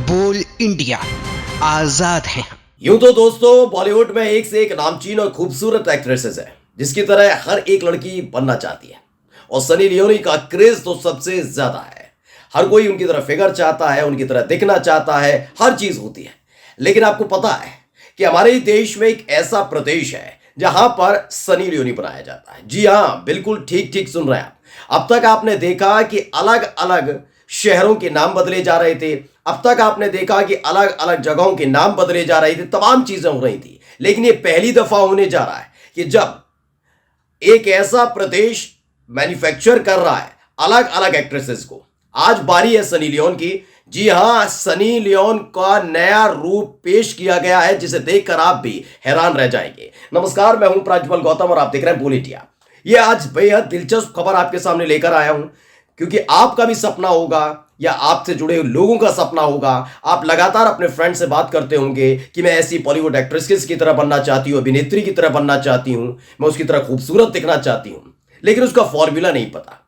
बोल इंडिया, आजाद हैं। यूं तो दोस्तों बॉलीवुड में एक से एक नामचीन और खूबसूरत एक्ट्रेसेस है जिसकी तरह हर एक लड़की बनना चाहती है और सनी लियोनी का क्रेज तो सबसे ज्यादा है। हर कोई उनकी तरह फिगर चाहता है, उनकी तरह दिखना चाहता है, हर चीज होती है। लेकिन आपको पता है कि हमारे देश में एक ऐसा प्रदेश है जहां पर सनी लियोनी बनाया जाता है। जी हां, बिल्कुल ठीक ठीक सुन रहे हैं आप। अब तक आपने देखा कि अलग अलग शहरों के नाम बदले जा रहे थे, अब तक आपने देखा कि अलग अलग जगहों के नाम बदले जा रहे थे, तमाम चीजें हो रही थी। लेकिन ये पहली दफा होने जा रहा है कि जब एक ऐसा प्रदेश मैन्युफैक्चर कर रहा है अलग अलग एक्ट्रेसेस को। आज बारी है सनी लियोन की। जी हां, सनी लियोन का नया रूप पेश किया गया है जिसे देखकर आप भी हैरान रह जाएंगे। नमस्कार, मैं हूं प्राज्वल गौतम और आप देख रहे हैं बोल इंडिया। ये आज बेहद दिलचस्प खबर आपके सामने लेकर आया हूं क्योंकि आपका भी सपना होगा या आपसे जुड़े लोगों का सपना होगा। आप लगातार अपने फ्रेंड से बात करते होंगे कि मैं ऐसी बॉलीवुड एक्ट्रेस की तरह बनना चाहती हूं, अभिनेत्री की तरह बनना चाहती हूं, मैं उसकी तरह खूबसूरत दिखना चाहती हूं। लेकिन उसका फॉर्मूला नहीं पता।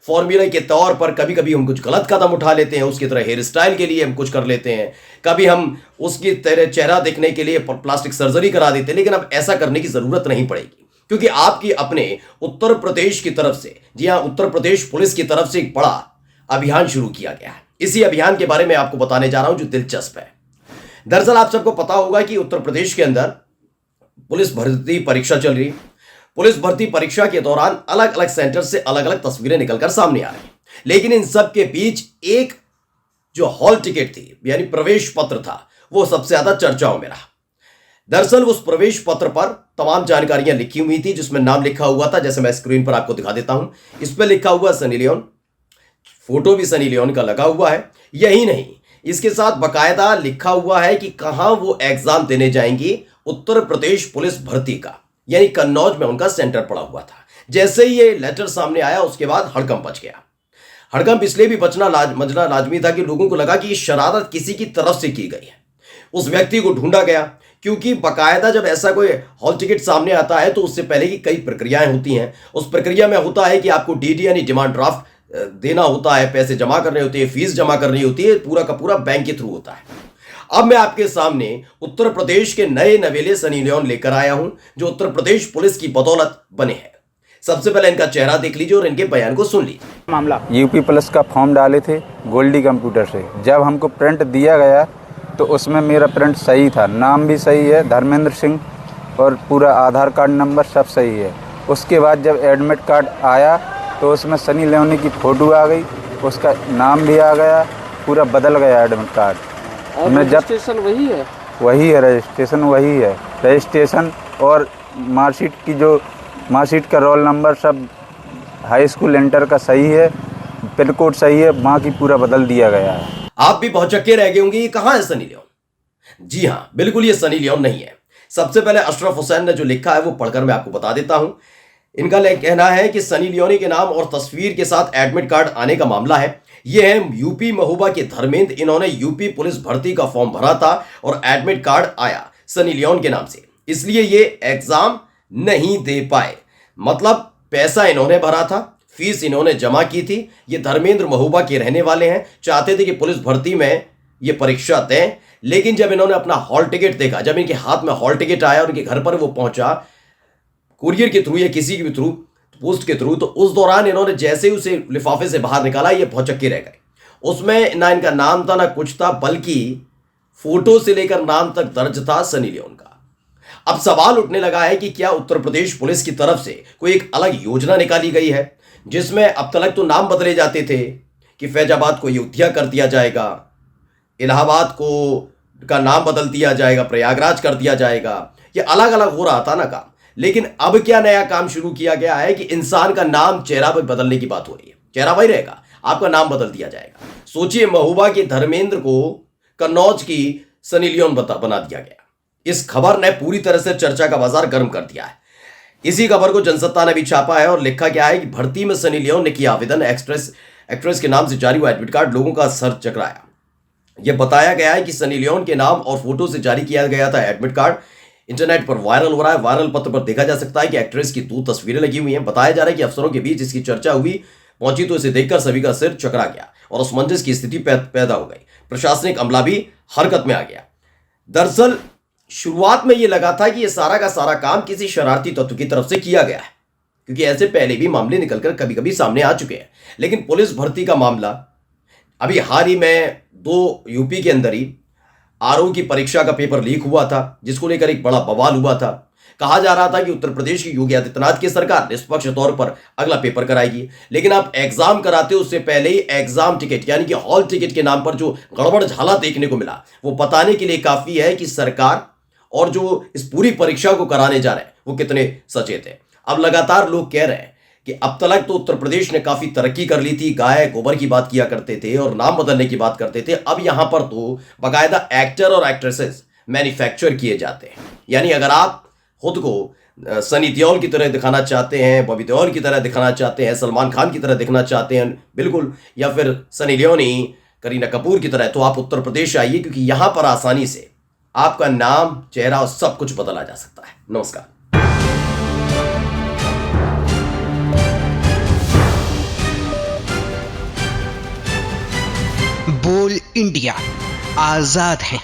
फॉर्मूला के तौर पर कभी कभी हम कुछ गलत कदम उठा लेते हैं, उसकी तरह हेयर स्टाइल के लिए हम कुछ कर लेते हैं, कभी हम उसकी तरह चेहरा देखने के लिए प्लास्टिक सर्जरी करा देते हैं। लेकिन अब ऐसा करने की जरूरत नहीं पड़ेगी क्योंकि आपकी अपने उत्तर प्रदेश की तरफ से, जी हां, उत्तर प्रदेश पुलिस की तरफ से एक बड़ा अभियान शुरू किया गया है। इसी अभियान के बारे में आपको बताने जा रहा हूं जो दिलचस्प है। दरअसल आप सबको पता होगा कि उत्तर प्रदेश के अंदर पुलिस भर्ती परीक्षा चल रही। पुलिस भर्ती परीक्षा के दौरान अलग अलग सेंटर से अलग अलग तस्वीरें निकलकर सामने आ रही, लेकिन इन सब के बीच एक जो हॉल टिकट थी यानी प्रवेश पत्र था, वो सबसे ज्यादा चर्चाओं में रहा। दरअसल उस प्रवेश पत्र पर तमाम जानकारियां लिखी हुई थी जिसमें नाम लिखा हुआ था, जैसे मैं स्क्रीन पर आपको दिखा देता हूं। इस पर लिखा हुआ सनी लियोन, फोटो भी सनी लियोन का लगा हुआ है। यही नहीं, इसके साथ बकायदा लिखा हुआ है कि कहां वो एग्जाम देने जाएंगी। उत्तर प्रदेश पुलिस भर्ती का, यानी कन्नौज में उनका सेंटर पड़ा हुआ था। जैसे ही ये लेटर सामने आया उसके बाद हड़कंप मच गया। हड़कंप इसलिए भी बचना लाजमी था कि लोगों को लगा कि ये शरारत किसी की तरफ से की गई है। उस व्यक्ति को ढूंढा गया क्योंकि बकायदा जब ऐसा कोई हॉल टिकट सामने आता है तो उससे पहले की कई प्रक्रियाएं होती हैं। उस प्रक्रिया में होता है कि आपको डीडी यानी डिमांड ड्राफ्ट देना होता है, पैसे जमा करने होते हैं, फीस जमा करनी होती है, पूरा का पूरा बैंक के थ्रू होता है। अब मैं आपके सामने उत्तर प्रदेश के नए नवेले सनी लियोन लेकर आया हूं जो उत्तर प्रदेश पुलिस की बदौलत बने हैं। सबसे पहले इनका चेहरा देख लीजिए और इनके बयान को सुन लीजिए। मामला यूपी पुलिस का फॉर्म डाले थे गोल्डी कंप्यूटर से। जब हमको प्रिंट दिया गया तो उसमें मेरा प्रिंट सही था, नाम भी सही है धर्मेंद्र सिंह और पूरा आधार कार्ड नंबर सब सही है। उसके बाद जब एडमिट कार्ड आया तो उसमें सनी लियोनी की फ़ोटो आ गई, उसका नाम भी आ गया, पूरा बदल गया एडमिट कार्ड। और रजिस्ट्रेशन वही है? वही है, रजिस्ट्रेशन वही है। रजिस्ट्रेशन और मार्कशीट की जो मार्कशीट का रोल नंबर सब हाई स्कूल इंटर का सही है, पिन कोड सही है, बाकी पूरा बदल दिया गया है। आप भी भौचक्के रह गए होंगे, ये कहां है सनी लियोन? जी हां, बिल्कुल ये सनी लियोन नहीं है। सबसे पहले अशरफ हुसैन ने जो लिखा है वो पढ़कर मैं आपको बता देता हूं। इनका कहना है कि सनी लियोनी के नाम और तस्वीर के साथ एडमिट कार्ड आने का मामला है। यह है यूपी महोबा के धर्मेंद्र। इन्होंने यूपी पुलिस भर्ती का फॉर्म भरा था और एडमिट कार्ड आया सनी लियोन के नाम से, इसलिए ये एग्जाम नहीं दे पाए। मतलब पैसा इन्होंने भरा था, फीस इन्होंने जमा की थी। ये धर्मेंद्र महोबा के रहने वाले हैं, चाहते थे कि पुलिस भर्ती में ये परीक्षा दें। लेकिन जब इन्होंने अपना हॉल टिकट देखा, जब इनके हाथ में हॉल टिकट आया और उनके घर पर वो पहुंचा कुरियर के थ्रू या किसी के भी थ्रू, पोस्ट के थ्रू, तो उस दौरान इन्होंने जैसे ही उसे लिफाफे से बाहर निकाला ये भौचक्के रह गए। उसमें ना इनका नाम था ना कुछ था, बल्कि फोटो से लेकर नाम तक दर्ज था सनी लियोन का। अब सवाल उठने लगा है कि क्या उत्तर प्रदेश पुलिस की तरफ से कोई एक अलग योजना निकाली गई है जिसमें अब तक तो नाम बदले जाते थे कि फैजाबाद को अयोध्या कर दिया जाएगा, इलाहाबाद को का नाम बदल दिया जाएगा, प्रयागराज कर दिया जाएगा, ये अलग अलग हो रहा था ना काम। लेकिन अब क्या नया काम शुरू किया गया है कि इंसान का नाम, चेहरा बदलने की बात हो रही है। चेहरा वही रहेगा, आपका नाम बदल दिया जाएगा। सोचिए, महोबा के धर्मेंद्र को कन्नौज की सनी लियोन बना दिया गया। इस खबर ने पूरी तरह से चर्चा का बाजार गर्म कर दिया है। इसी खबर को जनसत्ता ने भी छापा है और लिखा गया है कि भर्ती में सनी लियोन ने किया आवेदन, एक्ट्रेस के नाम से जारी हुआ एडमिट कार्ड लोगों का सर चकराया। यह बताया गया है कि सनी लियोन के नाम और फोटो से जारी किया गया था एडमिट कार्ड। इंटरनेट पर वायरल हो रहा है। वायरल पत्र पर देखा जा सकता है कि एक्ट्रेस की 2 तस्वीरें लगी हुई हैं। बताया जा रहा है कि अफसरों के बीच इसकी चर्चा हुई, पहुंची तो इसे देखकर सभी का सिर चकरा गया और असमंजस की स्थिति पैदा हो गई। प्रशासनिक अमला भी हरकत में आ गया। दरअसल शुरुआत में यह लगा था कि यह सारा का सारा काम किसी शरारती तत्व की तरफ से किया गया है, क्योंकि ऐसे पहले भी मामले निकलकर कभी कभी सामने आ चुके हैं। लेकिन पुलिस भर्ती का मामला अभी हाल ही में 2 यूपी के अंदर ही आरओ की परीक्षा का पेपर लीक हुआ था, जिसको लेकर एक बड़ा बवाल हुआ था। कहा जा रहा था कि उत्तर प्रदेश की योगी आदित्यनाथ की सरकार निष्पक्ष तौर पर अगला पेपर कराएगी, लेकिन आप एग्जाम कराते उससे पहले ही एग्जाम टिकट यानी कि हॉल टिकट के नाम पर जो गड़बड़ झाला देखने को मिला, वो बताने के लिए काफी है कि सरकार और जो इस पूरी परीक्षा को कराने जा रहे हैं वो कितने सचेत है। अब लगातार लोग कह रहे हैं कि अब तक तो उत्तर प्रदेश ने काफी तरक्की कर ली थी, गाय गोबर की बात किया करते थे और नाम बदलने की बात करते थे। अब यहां पर तो बाकायदा एक्टर और एक्ट्रेसेस मैन्युफैक्चर किए जाते हैं। यानी अगर आप खुद को सनी देओल की तरह दिखाना चाहते हैं, बॉबी देओल की तरह दिखाना चाहते हैं, सलमान खान की तरह दिखना चाहते हैं बिल्कुल, या फिर सनी लियोनी, करीना कपूर की तरह, तो आप उत्तर प्रदेश आइए, क्योंकि यहां पर आसानी से आपका नाम, चेहरा और सब कुछ बदला जा सकता है। नमस्कार। बोल इंडिया, आजाद हैं।